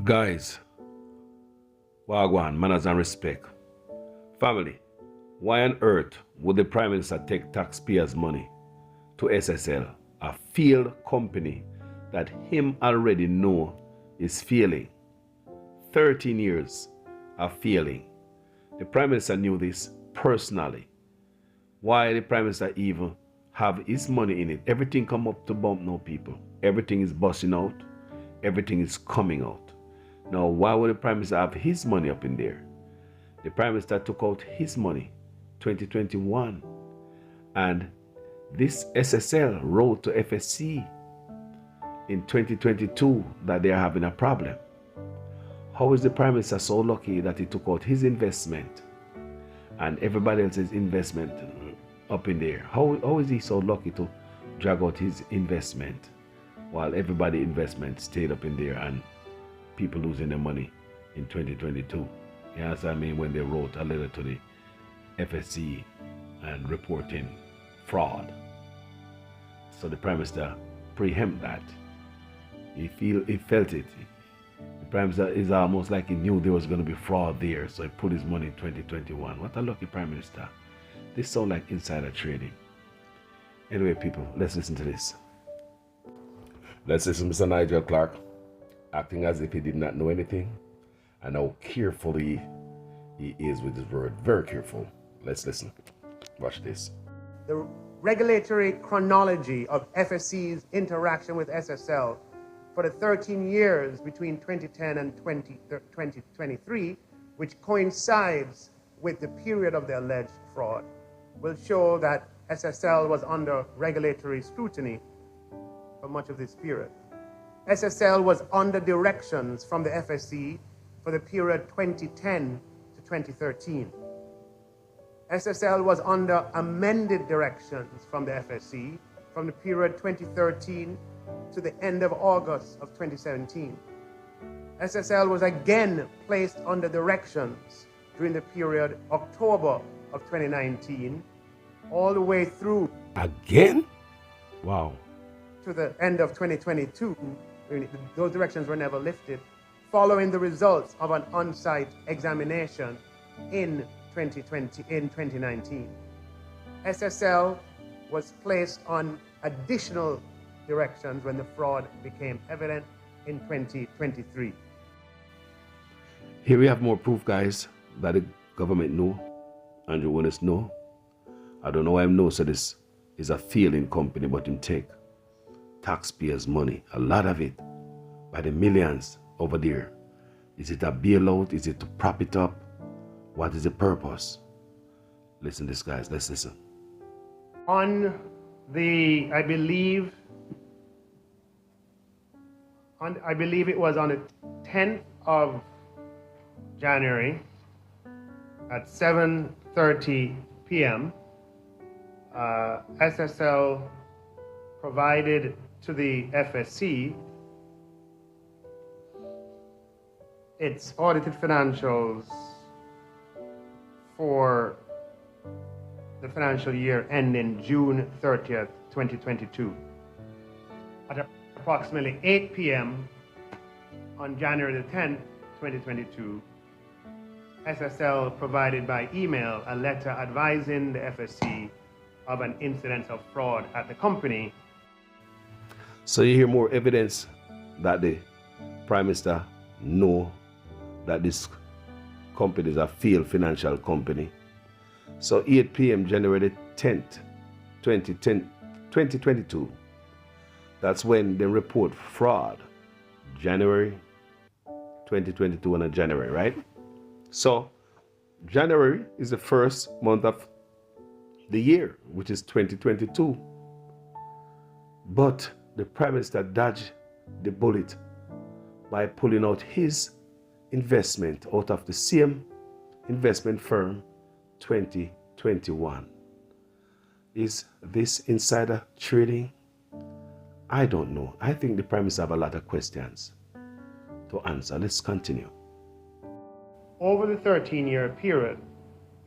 Guys, wagwan, manners and respect. Family, why on earth would the Prime Minister take taxpayers' money to SSL, a failed company that him already know is failing? 13 years of failing. The Prime Minister knew this personally. Why the Prime Minister even have his money in it? Everything come up to bump now, people. Everything is busting out. Everything is coming out. Now, why would the Prime Minister have his money up in there? The Prime Minister took out his money 2021, and this SSL wrote to FSC in 2022 that they are having a problem. How is the Prime Minister so lucky that he took out his investment and everybody else's investment up in there? How is he so lucky to drag out his investment while everybody's investment stayed up in there and people losing their money in 2022? You know what I mean? When they wrote a letter to the FSC and reporting fraud. So the Prime Minister preempt that. He felt it. The Prime Minister is almost like he knew there was going to be fraud there, so he put his money in 2021. What a lucky Prime Minister. This sounds like insider trading. Anyway, people, let's listen to this. Let's listen to Mr. Nigel Clark acting as if he did not know anything and how carefully he is with his word. Very careful. Let's listen. Watch this. The regulatory chronology of FSC's interaction with SSL for the 13 years between 2010 and 2023, which coincides with the period of the alleged fraud, will show that SSL was under regulatory scrutiny for much of this period. SSL was under directions from the FSC for the period 2010 to 2013. SSL was under amended directions from the FSC from the period 2013 to the end of August of 2017. SSL was again placed under directions during the period October of 2019 all the way through Again? Wow. to the end of 2022. Those directions were never lifted, following the results of an on-site examination in 2019. SSL was placed on additional directions when the fraud became evident in 2023. Here we have more proof, guys, that the government know, Andrew Willis know. I don't know why him know, so this is a failing company, but him take taxpayers' money, a lot of it, by the millions over there. Is it a bailout? Is it to prop it up? What is the purpose? Listen to this, guys. Let's listen. On the, I believe it was on the 10th of January at 7:30 p.m., SSL provided to the FSC its audited financials for the financial year ending June 30th, 2022. At approximately 8 p.m. on January the 10th, 2022, SSL provided by email a letter advising the FSC of an incidence of fraud at the company. So you hear more evidence that the Prime Minister know that this company is a failed financial company. So 8 p.m. January 10th, 2022, that's when they report fraud. January 2022 and January, right? So January is the first month of the year, which is 2022. But the Prime Minister dodged the bullet by pulling out his investment out of the same investment firm 2021. Is this insider trading? I don't know. I think the Prime Minister have a lot of questions to answer. Let's continue. Over the 13-year period,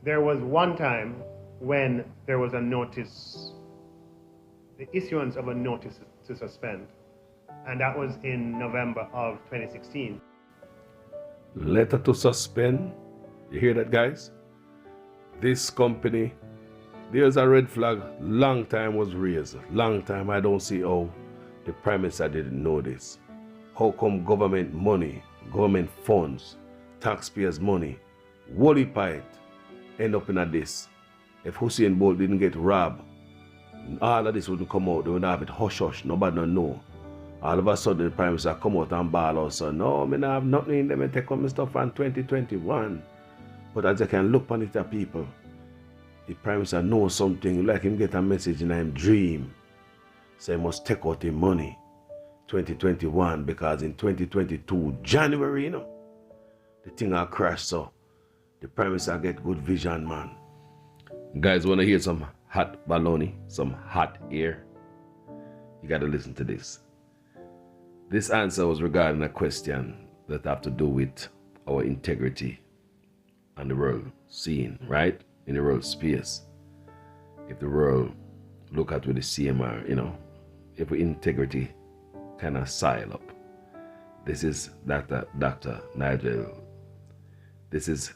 there was one time when there was a notice, the issuance of a notice to suspend, and that was in November of 2016. Letter to suspend. You hear that, guys? This company, there's a red flag. Long time was raised. Long time. I don't see how the Prime Minister didn't know this. How come government money, government funds, taxpayers' money, Wally Pite end up in this? If Usain Bolt didn't get robbed, all of this wouldn't come out. They would have it hush hush. Nobody don't know. All of a sudden, the Prime Minister come out and ball out. So, no, I don't have nothing in them. I take out my stuff from 2021. But as you can look on it, people, the Prime Minister knows something. Like him get a message in him dream. So he must take out the money 2021 because in 2022, January, the thing will crash. So the Prime Minister get good vision, man. Guys, want to hear some hot baloney, some hot air? You got to listen to this. This answer was regarding a question that have to do with our integrity on the world scene, right? In the world space. If the world look at with the CMR, if we integrity kind of sile up. This is Dr. Nigel. This is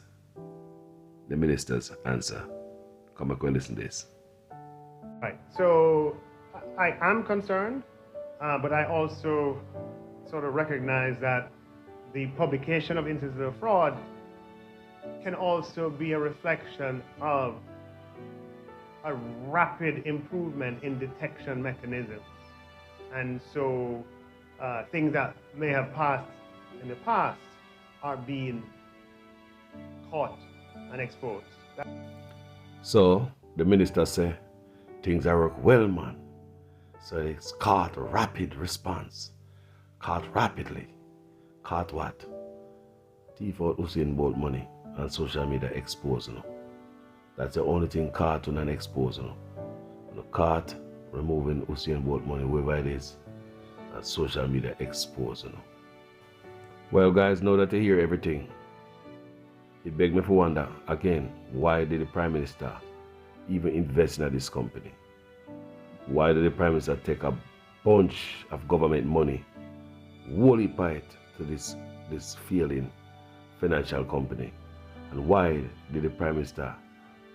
the minister's answer. Come back and listen to this. Right. So I am concerned, but I also sort of recognize that the publication of instances of fraud can also be a reflection of a rapid improvement in detection mechanisms. And so things that may have passed in the past are being caught and exposed. So the minister said, things are work well, man. So it's caught rapid response. Caught rapidly. Caught what? Thief out Usain Bolt money and social media exposing. That's the only thing caught and exposing. Caught removing Usain Bolt money wherever it is. And social media exposing. Well, guys, now that you hear everything, it begs me to wonder again, why did the Prime Minister even invest in this company? Why did the Prime Minister take a bunch of government money, wholly paid to this failing financial company? And why did the Prime Minister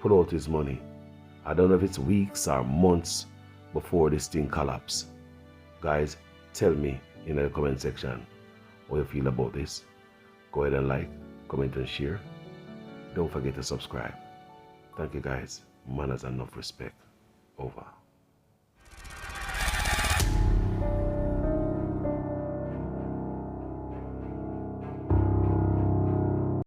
put out his money? I don't know if it's weeks or months before this thing collapsed. Guys, tell me in the comment section how you feel about this. Go ahead and like, comment and share. Don't forget to subscribe. Thank you guys. Manners and enough respect. Over.